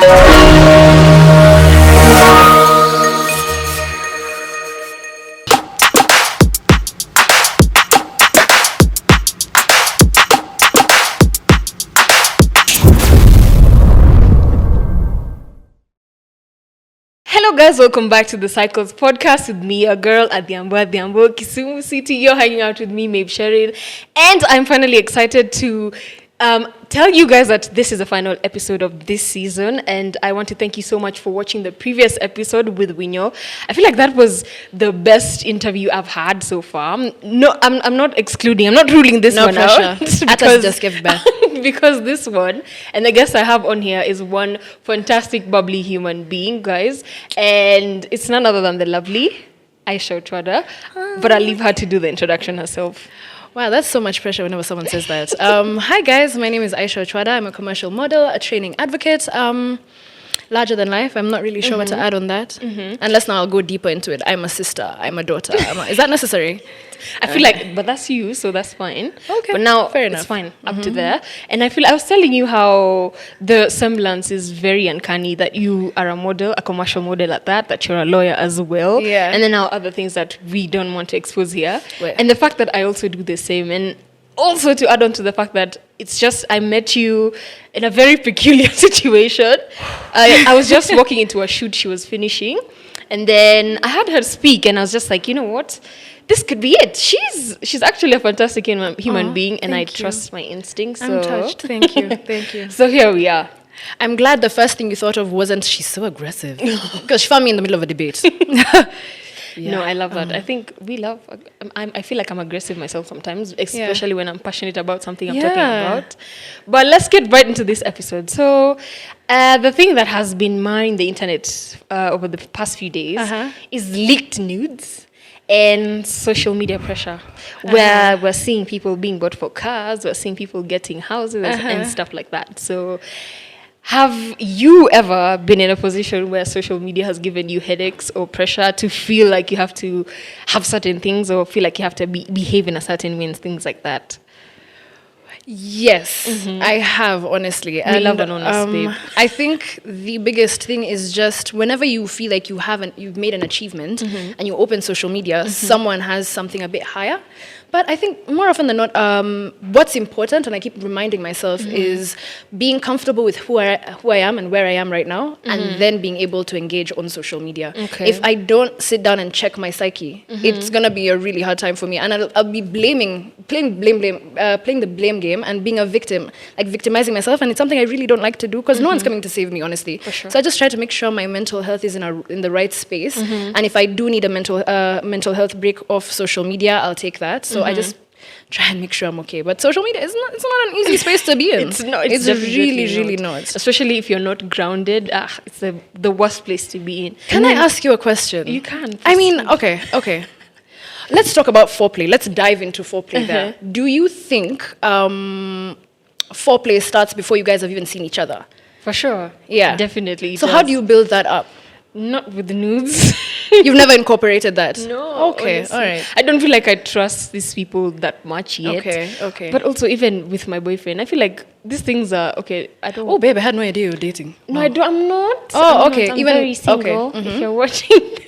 Hello guys, welcome back to the Cycles podcast with me, your girl Adhiambo, Kisumu City. You're hanging out with me, Mabe Sheryl, and I'm finally excited to tell you guys that this is the final episode of this season, and I want to thank you so much for watching the previous episode with Winyo. I feel like that was the best interview I've had so far. No, I'm not excluding, I'm not ruling this one out. Because just give back. Because this one, and the guest I have on here is one fantastic, bubbly human being, guys, and it's none other than the lovely AISHA OCHWADA, but I'll leave her to do the introduction herself. Wow, that's so much pressure whenever someone says that. Hi guys, my name is AISHA OCHWADA. I'm a commercial model, a training advocate. Larger than life. I'm not really sure what to add on that. Unless now I'll go deeper into it. I'm a sister. I'm a daughter. Is that necessary? I feel like, but that's you, so that's fine. Okay, but now fair enough. It's fine up to there. And I was telling you how the semblance is very uncanny, that you are a model, a commercial model at that you're a lawyer as well. Yeah. And then now other things that we don't want to expose here. Wait. And the fact that I also do the same, and also to add on to the fact that it's just I met you in a very peculiar situation. I was just walking into a shoot she was finishing, and then I had her speak, and I was just like, you know what? This could be it. She's actually a fantastic human being, and I trust my instincts. So. I'm touched. Thank you. Thank you. So here we are. I'm glad the first thing you thought of wasn't she's so aggressive. Because she found me in the middle of a debate. Yeah. No, I love that. I think we love. I feel like I'm aggressive myself sometimes, especially when I'm passionate about something I'm talking about. But let's get right into this episode. So, the thing that has been mining the internet over the past few days is leaked nudes and social media pressure, where we're seeing people being bought for cars, we're seeing people getting houses and stuff like that. So, have you ever been in a position where social media has given you headaches or pressure to feel like you have to have certain things, or feel like you have to behave in a certain way and things like that? Yes, I have, honestly. We love an honest babe. I think the biggest thing is just whenever you feel like you've made an achievement and you open social media, someone has something a bit higher. But I think more often than not, what's important, and I keep reminding myself, is being comfortable with who I am and where I am right now, and then being able to engage on social media. Okay. If I don't sit down and check my psyche, it's gonna be a really hard time for me, and I'll be playing the blame game and being a victim, like victimizing myself, and it's something I really don't like to do because no one's coming to save me, honestly. For sure. So I just try to make sure my mental health is in the right space, and if I do need a mental health break off social media, I'll take that. So I just try and make sure I'm okay. But social media, it's not an easy space to be in. It's not. It's really not. Especially if you're not grounded. It's the worst place to be in. Can I ask you a question? You can. I mean, okay. Let's talk about foreplay. Let's dive into foreplay there. Do you think foreplay starts before you guys have even seen each other? For sure. Yeah. Definitely. So how do you build that up? Not with the nudes. You've never incorporated that? No. Okay, honestly. all right. I don't feel like I trust these people that much yet. Okay. But also, even with my boyfriend, I feel like these things are okay. I don't. Oh, babe, I had no idea you were dating. No, I don't. I'm not. Oh, I'm okay. Not. I'm Even very single. okay. If you're watching.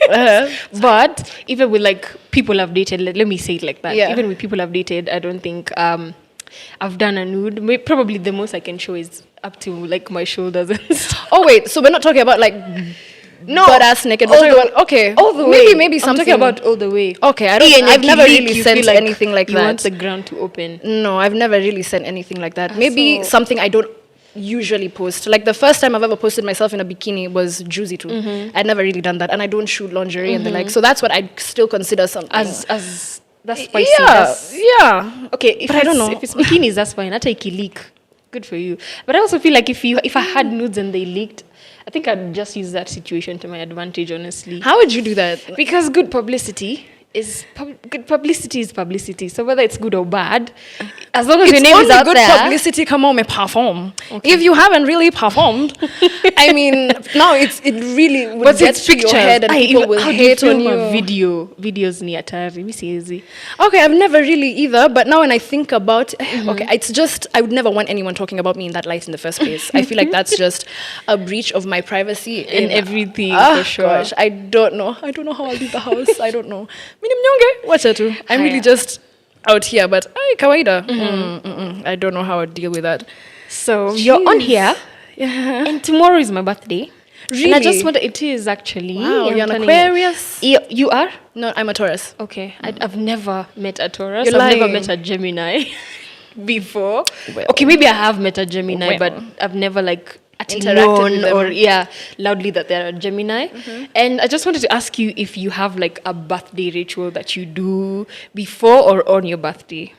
But even with like people I've dated, let me say it like that. Yeah. Even with people I've dated, I don't think I've done a nude. Probably the most I can show is up to like my shoulders and stuff. Oh wait, so we're not talking about like butt ass naked. We're talking about, okay, all the way. Maybe something. I'm talking about all the way. Okay, I've never really sent anything like that. You want the ground to open. No, I've never really sent anything like that. Maybe something I don't usually post. Like the first time I've ever posted myself in a bikini was Juicy too. I'd never really done that, and I don't shoot lingerie and the like. So that's what I still consider something as that's spicy. Yeah. Okay, but I don't know if it's bikinis. That's fine. That's a leak. Good for you. But I also feel like if I had nudes and they leaked, I think I'd just use that situation to my advantage, honestly. How would you do that? Because good publicity. Good publicity is publicity. So whether it's good or bad, as long as your It's name is only out good there. publicity. Come on, me perform. If you haven't really performed, I mean, now it really would But get it's to your pictures. head and people will how do you hate on film you. a videos ni hatari. Mi siwezi. Okay, I've never really either, but now when I think about, okay, it's just, I would never want anyone talking about me in that light in the first place. I feel like that's just a breach of my privacy In everything, Ah, for sure. Gosh, I don't know how I'll leave the house. I don't know. Mini mnyonge, watch it too. I'm really Haya. just out here, but ay, kawaida. I don't know how I'd deal with that. So you're on Jeez. here, Yeah. and tomorrow is my birthday. Really? And I just wonder, it is actually. Wow, I'm you're an turning- Aquarius? You are? No, I'm a Taurus. Okay. I've never met a Taurus. You're I've never lying. met a Gemini before. Well. Okay, maybe I have met a Gemini, Well. but I've never like Interacted with them. or loudly that they're a Gemini. And I just wanted to ask you if you have like a birthday ritual that you do before or on your birthday,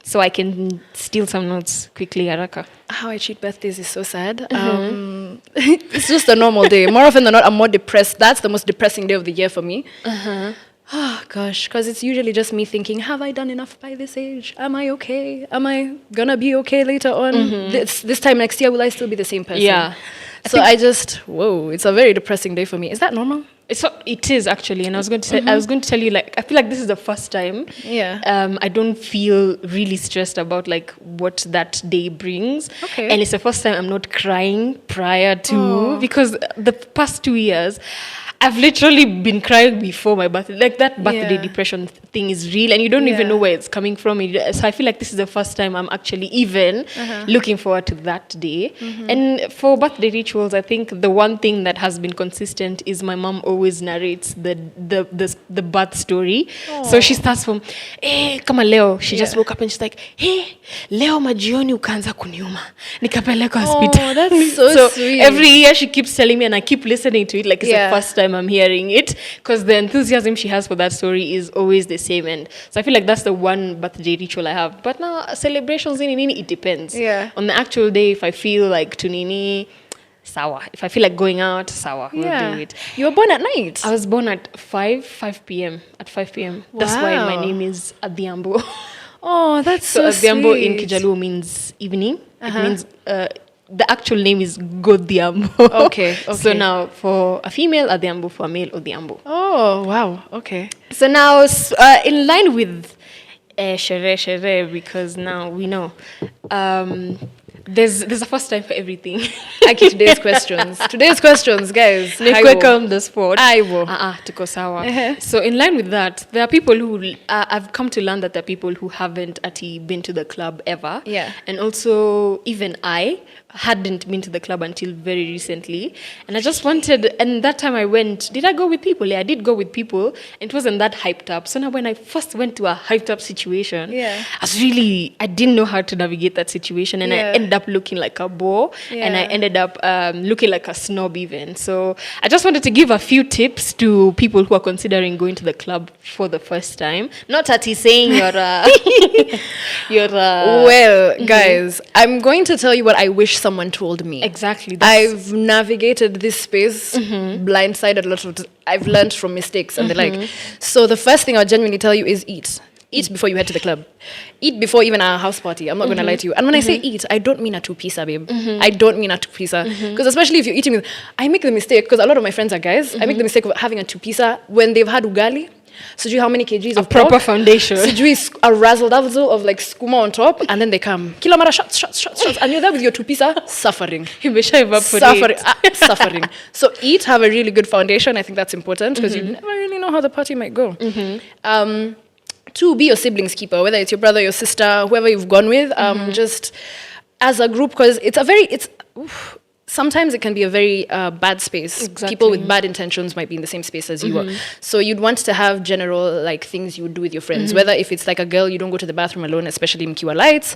so I can steal some notes quickly, Araka. How I treat birthdays is so sad. It's just a normal day. More often than not, I'm more depressed. That's the most depressing day of the year for me. Oh, gosh, because it's usually just me thinking, have I done enough by this age? Am I okay? Am I gonna be okay later on? This time next year, will I still be the same person? Yeah. So it's a very depressing day for me. Is that normal? It is actually, and I was going to say, I was going to tell you, like, I feel like this is the first time. Yeah. I don't feel really stressed about like what that day brings. Okay. And it's the first time I'm not crying prior to, because the past 2 years, I've literally been crying before my birthday. Like that birthday Yeah. depression thing is real, and you don't even Yeah. know where it's coming from. So I feel like this is the first time I'm actually even looking forward to that day. And for birthday rituals, I think the one thing that has been consistent is my mom always narrates the birth story. So she starts from, kama leo, she just Yeah. woke up and she's like, leo majioni ukaanza kuniuma. Nikapeleka hospital. Oh, that's so sweet. Every year she keeps telling me, and I keep listening to it like it's Yeah. the first time I'm hearing it, because the enthusiasm she has for that story is always the same. And so I feel like that's the one birthday ritual I have. But now celebrations in nini, it depends. Yeah. On the actual day, if I feel like to nini, sawa. If I feel like going out, sawa, we'll do it. You were born at night. I was born at 5 p.m. At 5 p.m. That's why my Wow. name is Adhiambo. Oh, that's So so Adhiambo in sweet. Kijaluo means evening. It means the actual name is Godhiambo. Okay, So okay. now for a female, Adhiambo, for a male, Odhiambo. Oh, wow. Okay. So now, in line with shere, because now we know there's a first time for everything. Okay, today's questions. Guys. Nikweka on the spot. Aiwo. Tuko sawa. So in line with that, there are people who I've come to learn that there are people who haven't actually been to the club ever. Yeah. And also even I hadn't been to the club until very recently. And I just wanted, and that time I went, did I go with people? Yeah, I did go with people. And it wasn't that hyped up. So now when I first went to a hyped up situation, Yeah. I didn't know how to navigate that situation. And I Yeah. ended up looking like a bore. And I Yeah. ended up looking like a snob even. So I just wanted to give a few tips to people who are considering going to the club for the first time. Not that he's saying Well, guys, I'm going to tell you what I wish someone told me. Exactly. I've navigated this space blindsided a lot of I've learned from mistakes and the like. So the first thing I'll genuinely tell you is eat. Eat before you head to the club. Eat before even a house party. I'm not going to lie to you. And when I say eat, I don't mean a two-pizza, babe. I don't mean a two-pizza. Because especially if you're eating with... I make the mistake, because a lot of my friends are guys, I make the mistake of having a two-pizza when they've had ugali. So do you how many kgs of proper pork? foundation. So do you a razzle-dazzle of like skuma on top, and then they come. Kila mara shots. And you're there with your two-pizza, suffering. Imesha evaporate. Suffering. So eat, have a really good foundation. I think that's important, because you never really know how the party might go. Two, be your siblings keeper, whether it's your brother, your sister, whoever you've gone with, just as a group, because sometimes it can be a very bad space. Exactly. People with bad intentions might be in the same space as you are. So you'd want to have general like things you would do with your friends. Whether if it's like a girl, you don't go to the bathroom alone, especially mkiwa lights.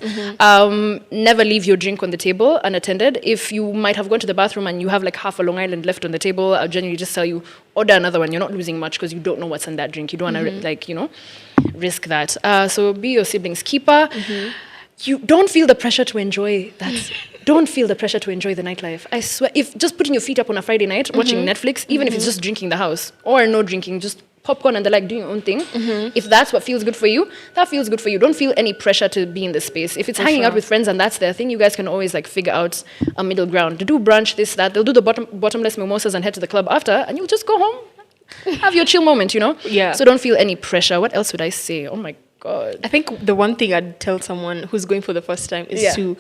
Never leave your drink on the table unattended. If you might have gone to the bathroom and you have like half a Long Island left on the table, I'll generally just tell you, order another one. You're not losing much because you don't know what's in that drink. You don't want to risk that. So be your siblings keeper. You don't feel the pressure to enjoy that. Don't feel the pressure to enjoy the nightlife. I swear, if just putting your feet up on a Friday night, watching Netflix, even if it's just drinking the house or no drinking, just popcorn and the like, doing your own thing. If that's what feels good for you, that feels good for you. Don't feel any pressure to be in this space. If it's hanging out with friends and that's their thing, you guys can always like figure out a middle ground. To do brunch, this, that. They'll do the bottomless mimosas and head to the club after, and you'll just go home, have your chill moment, you know? Yeah. So don't feel any pressure. What else would I say? Oh my God. I think the one thing I'd tell someone who's going for the first time is to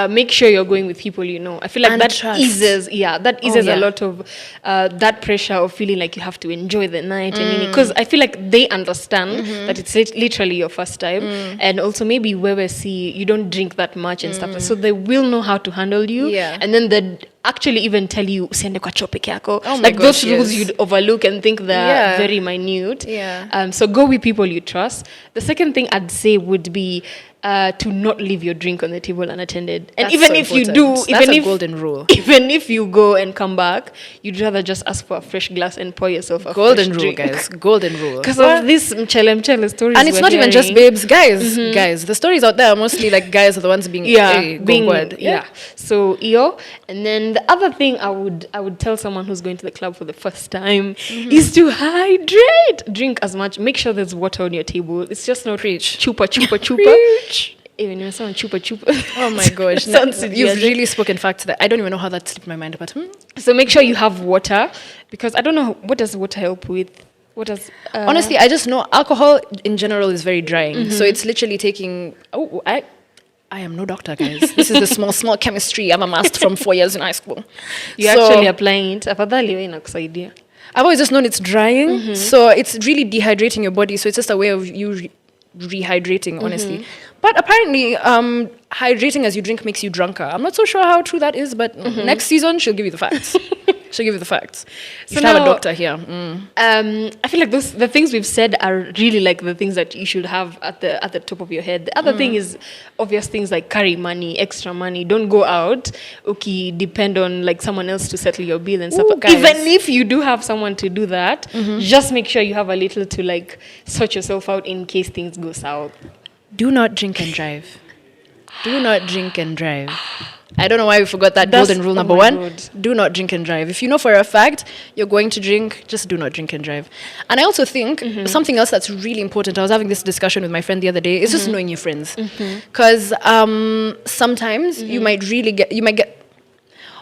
make sure you're going with people you know. I feel like And that trust. eases a lot of that pressure of feeling like you have to enjoy the night and because I feel like they understand that it's literally your first time, and also maybe where see you don't drink that much and stuff, so they will know how to handle you, and then they actually even tell you usiende kwa choo peke yako. Like those rules you'd overlook and think they're very minute. So go with people you trust. The second thing I'd say would be to not leave your drink on the table unattended. And That's even so if you important. do, That's a golden rule. Even if you go and come back, you'd rather just ask for a fresh glass and pour yourself a golden fresh rule, drink. guys. Golden rule. Because of this mchele stories. And it's not even just babes, guys. Guys, the stories out there are mostly like guys are the ones being So and then the other thing I would tell someone who's going to the club for the first time is to hydrate. Drink as much. Make sure there's water on your table. It's just not chupa. Even when someone chupa. Oh my gosh. You've really spoken facts that I don't even know how that slipped my mind, but So make sure you have water, because I don't know, what does water help with? What does honestly, I just know alcohol in general is very drying. So it's literally taking I am no doctor, guys. This is the small chemistry I'm amassed from 4 years in high school. You're actually applying it. Afadhali wewe inakusaidia. I've always just known it's drying. So it's really dehydrating your body. So it's just a way of you rehydrating, honestly. But apparently, hydrating as you drink makes you drunker. I'm not so sure how true that is, but next season, she'll give you the facts. She'll give you the facts. You should have a doctor here. I feel like the things we've said are really like the things that you should have at the top of your head. The other thing is obvious things like carry money, extra money. Don't go out. Okay, depend on like someone else to settle your bill and stuff. Even if you do have someone to do that, just make sure you have a little to like sort yourself out in case things go south. Do not drink and drive. Do not drink and drive. I don't know why we forgot that golden rule number one. God. Do not drink and drive. If you know for a fact you're going to drink, just do not drink and drive. And I also think something else that's really important, I was having this discussion with my friend the other day, is just knowing your friends. Because sometimes you might get,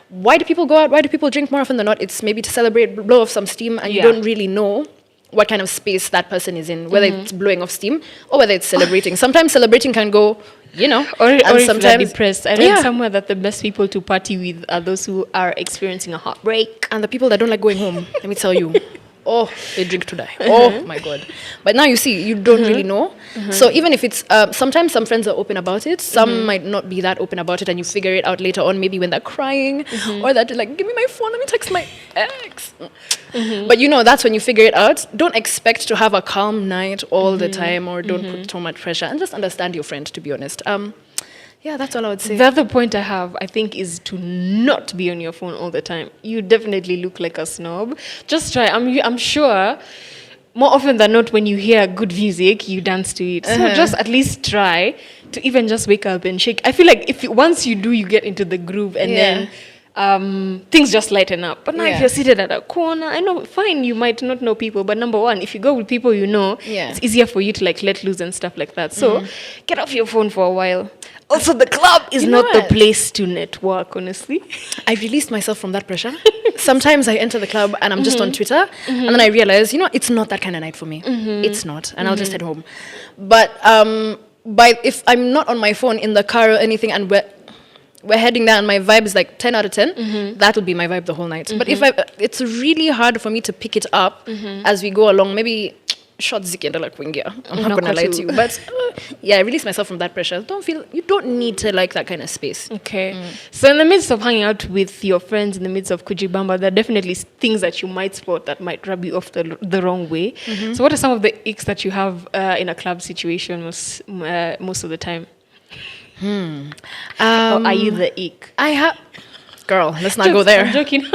why do people go out? Why do people drink more often than not? It's maybe to celebrate, blow off some steam, and you don't really know what kind of space that person is in, whether it's blowing off steam or whether it's celebrating. Sometimes celebrating can go, you know, or sometimes if they're depressed. I read somewhere that the best people to party with are those who are experiencing a heartbreak. And the people that don't like going home, let me tell you. Oh, they drink to die. Oh my God. But now you see, you don't really know. So even if it's, sometimes some friends are open about it. Some might not be that open about it, and you figure it out later on, maybe when they're crying or that they're like, give me my phone, let me text my ex. But you know, that's when you figure it out. Don't expect to have a calm night all the time, or don't put too much pressure, and just understand your friend, to be honest. Yeah, that's all I would say. The other point I have, I think, is to not be on your phone all the time. You definitely look like a snob. Just try. I'm sure more often than not, when you hear good music, you dance to it. So just at least try to even just wake up and shake. I feel like once you do, you get into the groove, and then things just lighten up. But now if you're seated at a corner, I know, fine, you might not know people, but number one, if you go with people you know, it's easier for you to like let loose and stuff like that. So get off your phone for a while. Also, the club is not the place to network, honestly. I released myself from that pressure. Sometimes I enter the club and I'm just on Twitter, and then I realize, you know, it's not that kind of night for me. It's not, and I'll just head home. But if I'm not on my phone in the car or anything, and we're heading there and my vibe is like 10 out of 10, that would be my vibe the whole night. But it's really hard for me to pick it up as we go along. Maybe short zikiendelea kuingia. I'm not gonna lie to you, but I release myself from that pressure. You don't need to like that kind of space. Okay. So in the midst of hanging out with your friends, in the midst of kujibamba, there are definitely things that you might spot that might rub you off the wrong way. So what are some of the icks that you have in a club situation most of the time? Or are you the ick? I have... Girl, let's not go there. I'm joking.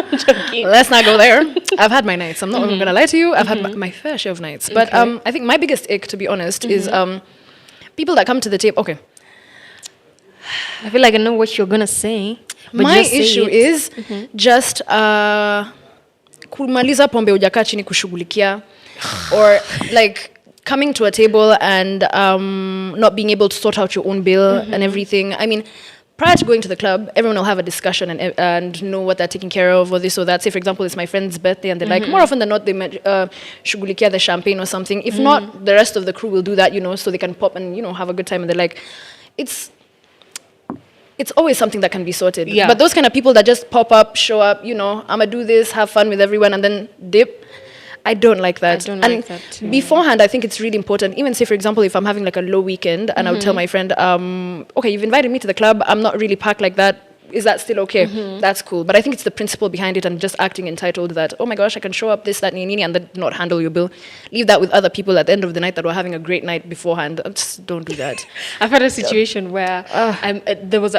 Let's not go there. I've had my nights. I'm not even going to lie to you. I've had my fair share of nights. But I think my biggest ick, to be honest, is people that come to the table. Okay. I feel like I know what you're going to say. But my issue is just kumaliza pombe hujakaa chini kushughulikia. or like coming to a table and not being able to sort out your own bill and everything. I mean, prior to going to the club, everyone will have a discussion and know what they're taking care of or this or that. Say, for example, it's my friend's birthday and they're like, more often than not, they shugulikia the champagne or something. If not, the rest of the crew will do that, so they can pop and, have a good time. And they're like, it's always something that can be sorted. Yeah. But those kind of people that just pop up, show up, I'm going to do this, have fun with everyone, and then dip. I don't like that. I don't like that too. Beforehand, I think it's really important. Even say, for example, if I'm having like a low weekend and I would tell my friend, okay, you've invited me to the club. I'm not really packed like that. Is that still okay? That's cool. But I think it's the principle behind it and just acting entitled that, oh my gosh, I can show up this, that, nini, and then not handle your bill. Leave that with other people at the end of the night that were having a great night beforehand. Just don't do that. I've had a situation where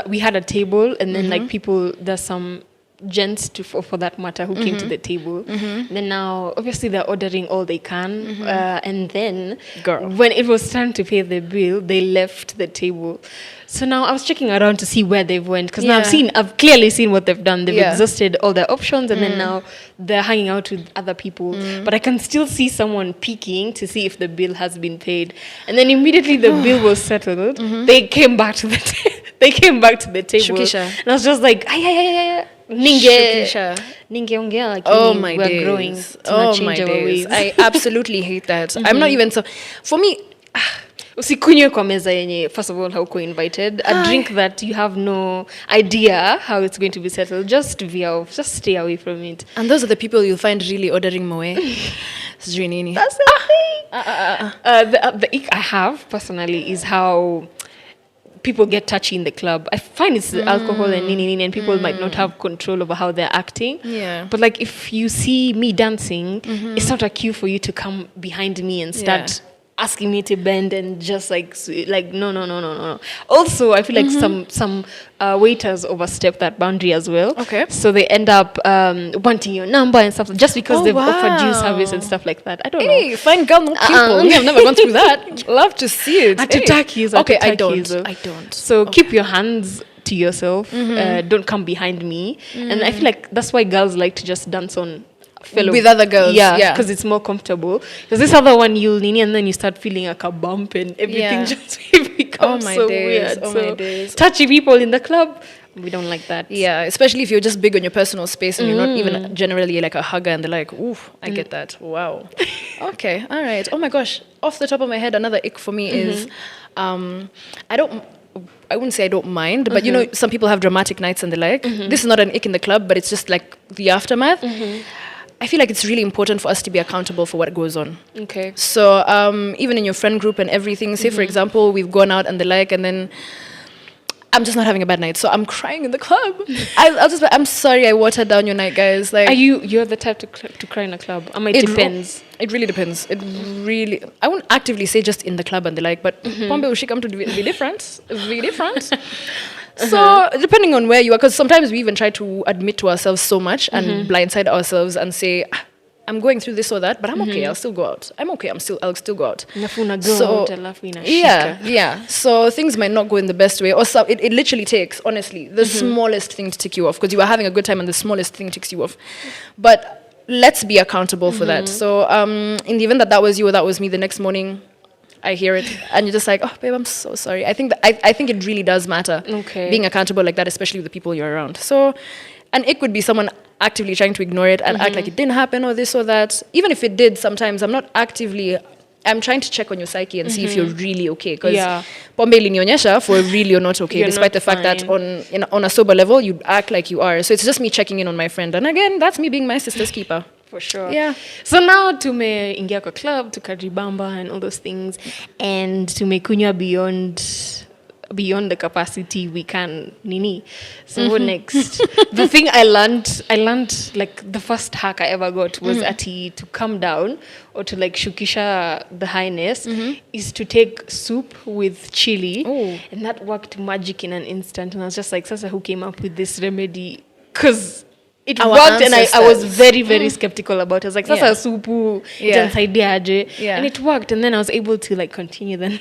we had a table and then like people, there's some gents for that matter who came to the table. Then now obviously they're ordering all they can and then when it was time to pay the bill, they left the table. So now I was checking around to see where they've went because now I've clearly seen what they've done. They've exhausted all their options and then now they're hanging out with other people. But I can still see someone peeking to see if the bill has been paid. And then immediately the bill was settled. They came back to the table. Shukisha. And I was just like, ningeongea like we're growing. Oh my days. I absolutely hate that. I'm not even so. For me, usikunywe kwa meza yenye first of all hauko invited, a drink that you have no idea how it's going to be settled. Just veer off, just stay away from it. And those are the people you'll find really ordering moe. That's the thing. The ick I have personally is how people get touchy in the club. I find it's alcohol and nini, and people might not have control over how they're acting. Yeah. But like if you see me dancing, it's not a cue for you to come behind me and start asking me to bend and just like no. Also, I feel like some waiters overstep that boundary as well. Okay. So they end up wanting your number and stuff just because they've offered you service and stuff like that. I don't know. Hey, fine girl, no people. I've never gone through that. Love to see it. Okay, I don't. So keep your hands to yourself. Don't come behind me. And I feel like that's why girls like to just dance on with other girls, because it's more comfortable. Because this other one you'll nini and then you start feeling like a bump and everything just becomes weird. My days. Touchy people in the club, we don't like that. Yeah, especially if you're just big on your personal space and you're not even generally like a hugger and they're like, oof, I get that. Wow. Okay, all right. Oh my gosh. Off the top of my head, another ick for me is I wouldn't say I don't mind, but some people have dramatic nights and they're like, this is not an ick in the club, but it's just like the aftermath. I feel like it's really important for us to be accountable for what goes on. Okay. So even in your friend group and everything, say for example, we've gone out and the like, and then I'm just not having a bad night, so I'm crying in the club. I'm sorry I watered down your night, guys. Like, you're the type to cry in a club? It depends. It really depends. I won't actively say just in the club and the like, but pombe ushikam to be different. So depending on where you are, because sometimes we even try to admit to ourselves so much and blindside ourselves and say, I'm going through this or that, but I'm okay. I'll still go out. I'm okay. I'll still go out. So things might not go in the best way, or it literally takes, honestly, the smallest thing to tick you off, because you are having a good time and the smallest thing ticks you off. But let's be accountable for that. So in the event that was you or that was me, the next morning I hear it and you're just like, oh babe, I'm so sorry. I think it really does matter being accountable like that, especially with the people you're around. So, and it could be someone actively trying to ignore it and act like it didn't happen or this or that. Even if it did, sometimes I'm trying to check on your psyche and see if you're really okay, because pombe ilinionyesha for really you're not okay, despite the fact that on a sober level you act like you are. So it's just me checking in on my friend, and again, that's me being my sister's keeper. For sure. Yeah. So now tumeingia kwa club, tukajibamba and all those things, and tumekunywa beyond the capacity we can nini. So what next? The thing I learned like the first hack I ever got was to calm down or to like shukisha the highness is to take soup with chili. And that worked magic in an instant. And I was just like, Sasa, who came up with this remedy? Because it worked, and I was very, very skeptical about it. I was like, Sasa supu, and it worked. And then I was able to like continue then.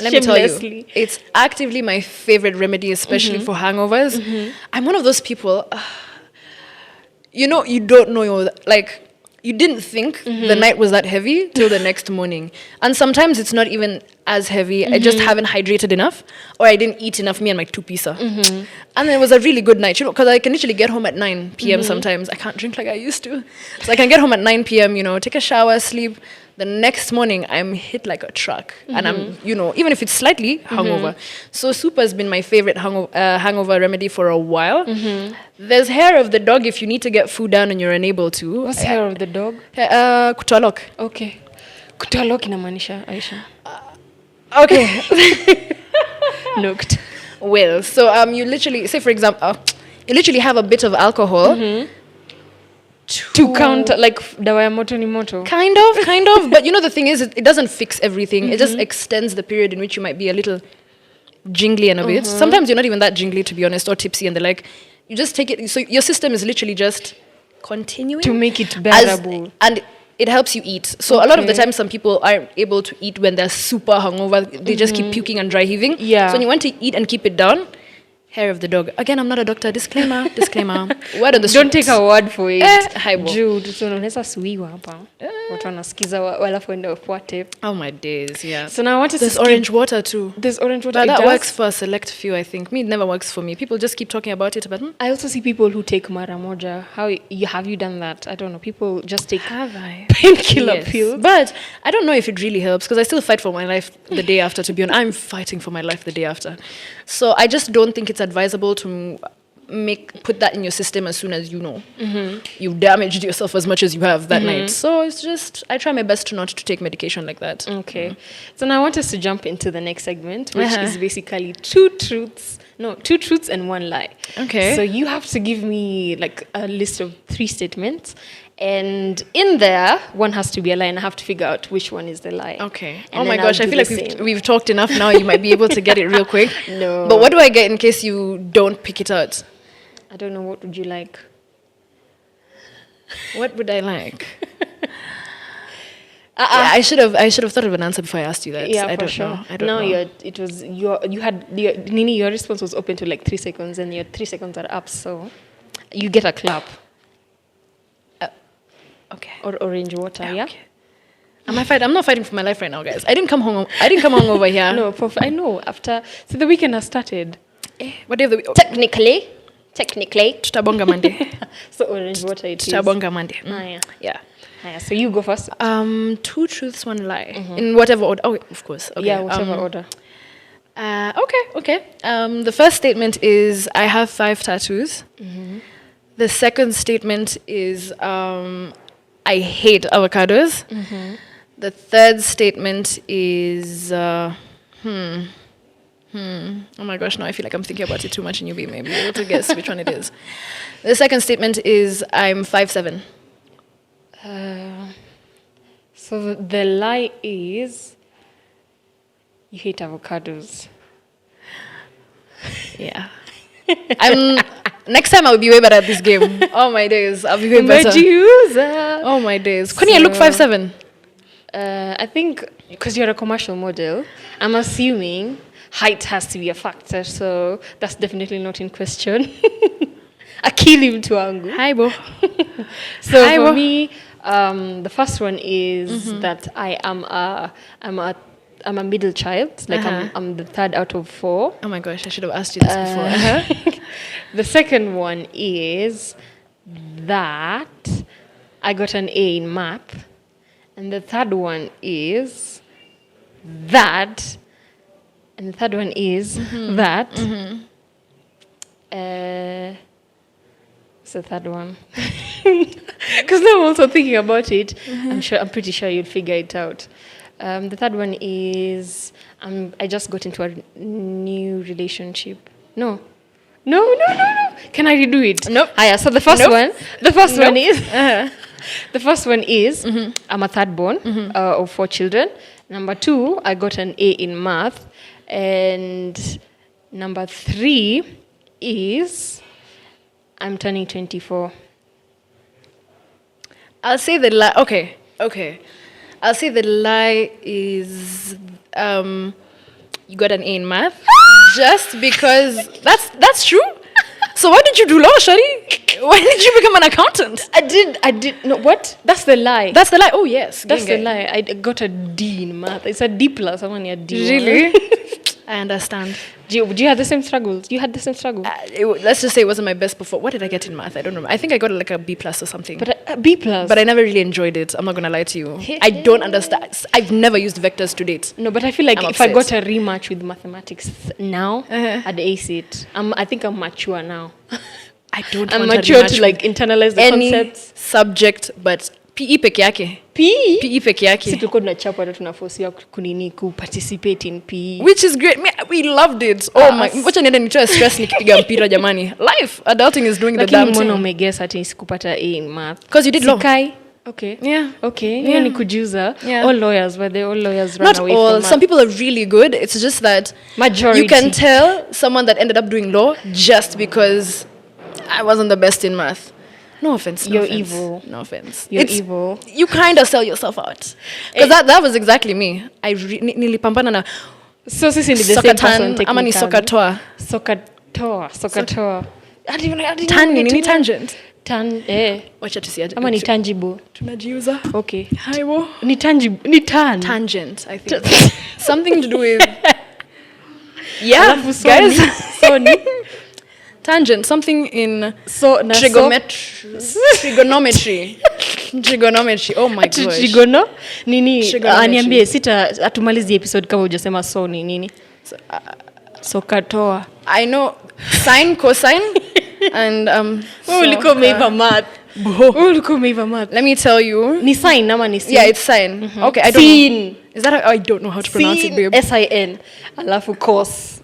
Let me tell you, it's actively my favorite remedy, especially for hangovers. I'm one of those people, you don't know you didn't think the night was that heavy till the next morning. And sometimes it's not even as heavy. I just haven't hydrated enough, or I didn't eat enough, me and my 2 pizza. And then it was a really good night, because I can literally get home at 9 p.m. sometimes. I can't drink like I used to. So I can get home at 9 p.m., take a shower, sleep. The next morning, I'm hit like a truck. And I'm, even if it's slightly hungover. So soup has been my favorite hangover remedy for a while. There's hair of the dog if you need to get food down and you're unable to. What's hair of the dog? Kutolok. Okay. Kutolok inamaanisha, Aisha. Okay. Nooked. Well, so you literally, say for example, you literally have a bit of alcohol. To counter, like, dawa ya moto ni moto. Kind of. But the thing is, it doesn't fix everything. It just extends the period in which you might be a little jingly and a bit. Sometimes you're not even that jingly, to be honest, or tipsy, and they're like, you just take it. So your system is literally just continuing. To make it bearable. And it helps you eat. So a lot of the time, some people aren't able to eat when they're super hungover. They just keep puking and dry heaving. Yeah. So when you want to eat and keep it down, hair of the dog. Again, I'm not a doctor. Disclaimer. Word on the streets. Don't take our word for it. Jude. So unaweza suiwa hapa. Watu wanasikiza walafu ende wafuate. Oh my days, yeah. So now I want to There's orange water too. There's orange water. But that works for a select few, I think. Me, it never works for me. People just keep talking about it, but I also see people who take mara moja. Have you done that? I don't know. People just take painkiller pills. But I don't know if it really helps, because I still fight for my life the day after, to be honest. I'm fighting for my life the day after. So I just don't think it's advisable to put that in your system as soon as you've damaged yourself as much as you have that night. So it's just, I try my best not to take medication like that. Okay. So now I want us to jump into the next segment, which is basically two truths and one lie. Okay. So you have to give me like a list of 3 statements, and in there, one has to be a lie, and I have to figure out which one is the lie. Okay. And oh my gosh, I feel like we've talked enough now. You might be able to get it real quick. No. But what do I get in case you don't pick it out? I don't know. What would you like? What would I like? Yeah, I should have thought of an answer before I asked you that. Yeah, I don't sure. know. I don't know. Your response was open to like 3 seconds, and your 3 seconds are up, so you get a clap. Okay. Or orange water, yeah? Okay. I'm not fighting for my life right now, guys. I didn't come home over here. No, I know. So the weekend has started. What day of the week? Technically. Tutabonga Monday. So orange water it is. Tutabonga Monday. Yeah. So you go first. 2 truths, 1 lie. In whatever order. Oh, of course. Okay. Yeah, whatever order. Okay. The first statement is, I have 5 tattoos. The second statement is, I hate avocados. The third statement is, oh my gosh, now I feel like I'm thinking about it too much, and you'll be maybe able to guess which one it is. The second statement is, I'm 5'7". So the lie is, you hate avocados. Yeah. Next time I'll be way better at this game. Oh my days, I'll be way better. Oh my days. Kwani I look 5'7"? I think because you're a commercial model, I'm assuming height has to be a factor, so that's definitely not in question. Akili mtu wangu. Hi, bo. So for me, the first one is that I'm a middle child. Like I'm the 3rd out of 4. Oh my gosh, I should have asked you this before. The second one is that I got an A in math. And the third one is that. And the third one is that. What's the third one? Because now I'm also thinking about it. I'm pretty sure you'll figure it out. The third one is I just got into a new relationship. No. Can I redo it? Nope. So the first one is the first one is I'm a third born of 4 children. Number 2, I got an A in math, and number 3 is I'm turning 24. I'll say the lie. Okay. I'll say the lie is you got an A in math. Just because that's true. So what did you do, Shari? Why did you become an accountant? I did. No, what? That's the lie. That's the lie. Oh, yes. That's the lie. I got a D in math. It's a D plus. I'm only a D. Really? I understand. Do you have the same struggles? You had the same struggle? Let's just say it wasn't my best before. What did I get in math? I don't remember. I think I got like a B plus or something. But a B plus. But I never really enjoyed it. I'm not going to lie to you. I don't understand. I've never used vectors to date. No, but I feel like I'm if I got upset. a rematch with mathematics now, I'd ace it. I think I'm mature now. I don't I'm want mature rematch to like internalize the any concepts. subject, but PE peke yake. PE? PE peke yake. Si tulikuwa tunachapa hata tunafosiwa kunini participate in PE. Which is great. We loved it. Oh my. Wacha niende nitoe stress nikipiga mpira jamani. Life, adulting is doing the damn Lakini thing. mbona umegesa ati sikupata A in math? Because you did law. Sikai. Okay. Yeah. Okay. Yeah. Hiyo ni kujuza. Yeah. All lawyers, but all lawyers run Not away all. from math. Some people are really good. It's just that Majority. you can tell someone that ended up doing law just because I wasn't the best in math. No offense. No You're offense. evil. No offense. You're evil. You kind of sell yourself out. Because that was exactly me. I nilipambana na So sisi ni the same person sokatan ama ni sokatoa. Sokatoa. Nini tangent? Wacha tusiaje. Ama ni tangible. Tunajiuza. Okay. Haiwo. Ni tangible. Ni tan. Tangent, I think. Something to do with yeah, Alafu guys. Sony. Tangent, something in Trigonometry. Trigonometry. Oh my gosh. Trigono? Nini? Trigonometry. Niambie atumalizi episode kama hujasema so ni nini? Sokatoa. I know sine, cosine, and Ulikuwa umeiva math. Ulikuwa umeiva math. let me tell you. Ni sin ama ni sin? Yeah, it's sine. Okay, I don't Sin. know. Is that I don't know how to pronounce it, babe. S-I-N. Alafu cos.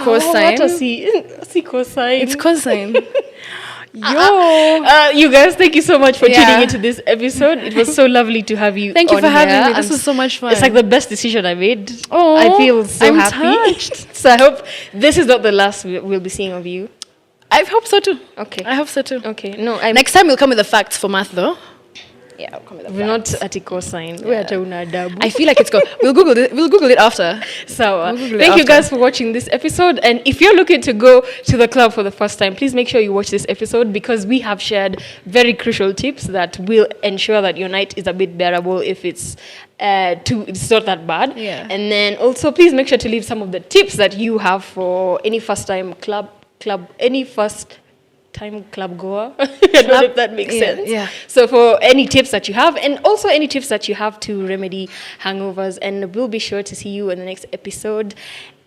Cosine. Hata si cosine. It's cosine. Yo. You guys, thank you so much for Yeah. tuning into this episode. It was so lovely to have you. Thank you on for having here. me. This was so much fun. It's like the best decision I made. Oh, I feel so I'm happy. touched. So I hope this is not the last we'll be seeing of you. I hope so too. Okay. I hope so too. Okay. No, Next time we'll come with the facts for math though. Yeah, I'll come with the we're facts. not at cosine. We're at una adabu. I feel like it's good. We'll Google it after. So, We'll Google it thank you after. guys for watching this episode. And if you're looking to go to the club for the first time, please make sure you watch this episode because we have shared very crucial tips that will ensure that your night is a bit bearable if it's not that bad. Yeah. And then also please make sure to leave some of the tips that you have for any first time club goer. I don't know if that makes sense. Yeah. So for any tips that you have, and also any tips that you have to remedy hangovers, and we'll be sure to see you in the next episode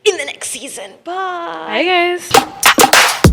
in the next season. Bye. Bye guys.